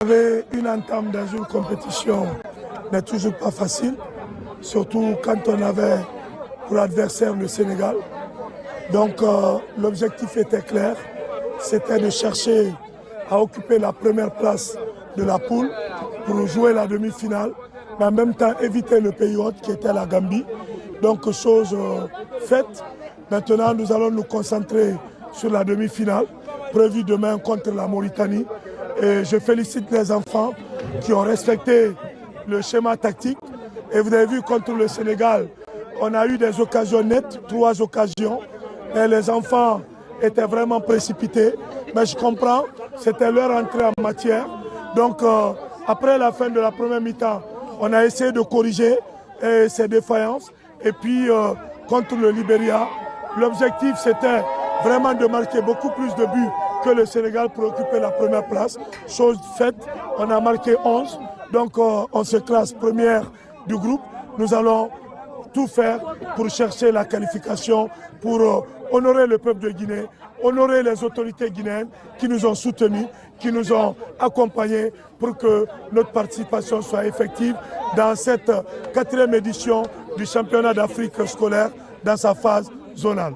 savez, une entame dans une compétition n'est toujours pas facile, surtout quand on avait pour adversaire le Sénégal. Donc l'objectif était clair, c'était de chercher à occuper la première place de la poule pour jouer la demi-finale, mais en même temps éviter le pays hôte qui était la Gambie. Donc chose faite, maintenant nous allons nous concentrer sur la demi-finale, prévue demain contre la Mauritanie. Et je félicite les enfants qui ont respecté le schéma tactique. Et vous avez vu contre le Sénégal, on a eu des occasions nettes, 3 occasions. Et les enfants étaient vraiment précipités. Mais je comprends, c'était leur entrée en matière. Donc après la fin de la première mi-temps, on a essayé de corriger ces défaillances. Et puis contre le Libéria, l'objectif c'était vraiment de marquer beaucoup plus de buts que le Sénégal pour occuper la première place. Chose faite, on a marqué 11. Donc on se classe première du groupe. Nous allons tout faire pour chercher la qualification, pour honorer le peuple de Guinée, honorer les autorités guinéennes qui nous ont soutenus, qui nous ont accompagnés pour que notre participation soit effective dans cette 4e édition du championnat d'Afrique scolaire dans sa phase zonale.